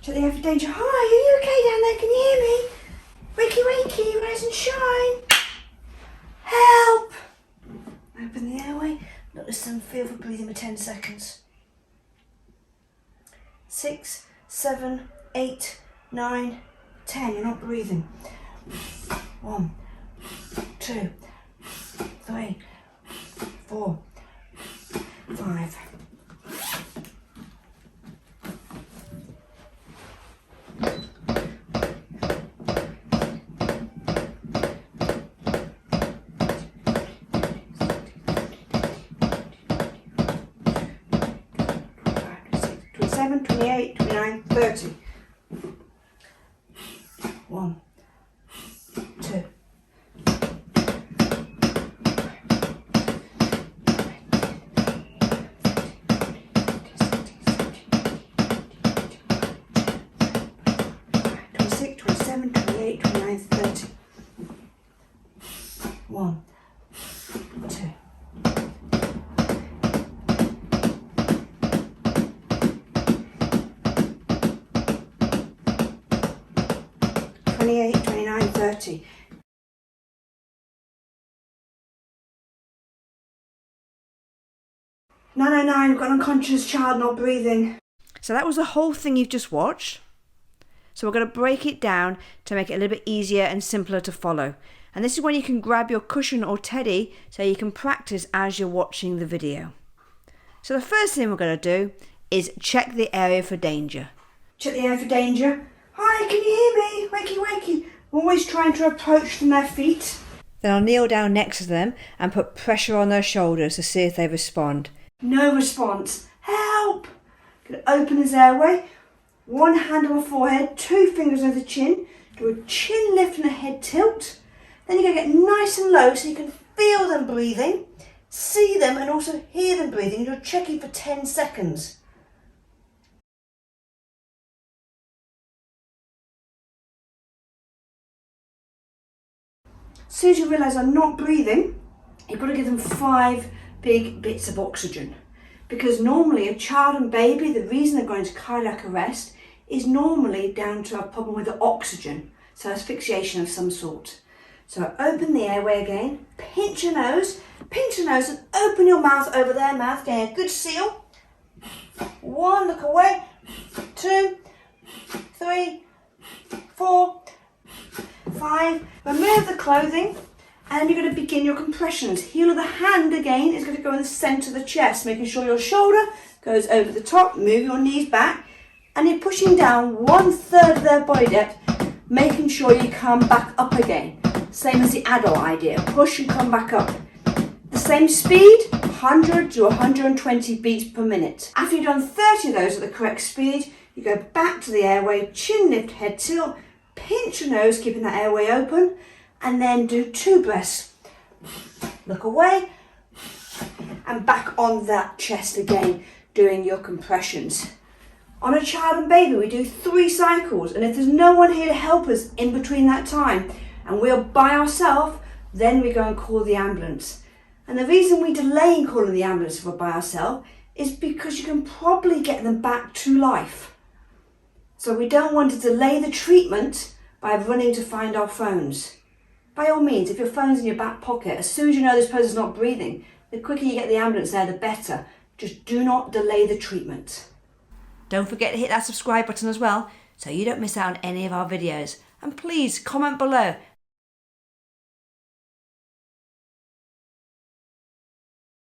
Check the air for danger. Hi, are you okay down there? Can you hear me? Wakey, wakey, rise and shine. Help! Open the airway. Let the sun feel for breathing for 10 seconds. 6, 7, 8, 9, 10. You're not breathing. 1, 2, 3, 4, 5. Seven, 28, 29, 30. 1, 2. 26, 27, 28, 29, 30. 1, 2. 28, 29, 30. No, we've got an unconscious child not breathing. So that was the whole thing you've just watched. So we're going to break it down to make it a little bit easier and simpler to follow. And this is when you can grab your cushion or teddy so you can practice as you're watching the video. So the first thing we're going to do is check the area for danger. Check the area for danger. Hi, can you hear me? Wakey, wakey. Always trying to approach from their feet. Then I'll kneel down next to them and put pressure on their shoulders to see if they respond. No response. Help! Gonna open his airway. One hand on the forehead, 2 fingers over the chin. Do a chin lift and a head tilt. Then you're going to get nice and low so you can feel them breathing, see them and also hear them breathing. You're checking for 10 seconds. As soon as you realise I'm not breathing, you've got to give them 5 big bits of oxygen. Because normally a child and baby, the reason they're going into cardiac arrest is normally down to a problem with the oxygen, so asphyxiation of some sort. So open the airway again, pinch your nose and open your mouth over their mouth, getting a good seal. 1, look away, 2, 3, 4, 5. Remove the clothing and you're going to begin your compressions. Heel of the hand again is going to go in the centre of the chest, making sure your shoulder goes over the top, move your knees back, and you're pushing down 1/3 of their body depth, making sure you come back up again. Same as the adult idea, push and come back up. The same speed, 100 to 120 beats per minute. After you've done 30 of those at the correct speed, you go back to the airway, chin lift, head tilt, pinch your nose, keeping that airway open, and then do 2 breaths. Look away, and back on that chest again, doing your compressions. On a child and baby, we do 3 cycles, and if there's no one here to help us in between that time, and we're by ourselves, then we go and call the ambulance. And the reason we delay in calling the ambulance if we're by ourselves is because you can probably get them back to life. So we don't want to delay the treatment by running to find our phones. By all means, if your phone's in your back pocket, as soon as you know this person's not breathing, the quicker you get the ambulance there, the better. Just do not delay the treatment. Don't forget to hit that subscribe button as well, so you don't miss out on any of our videos. And please comment below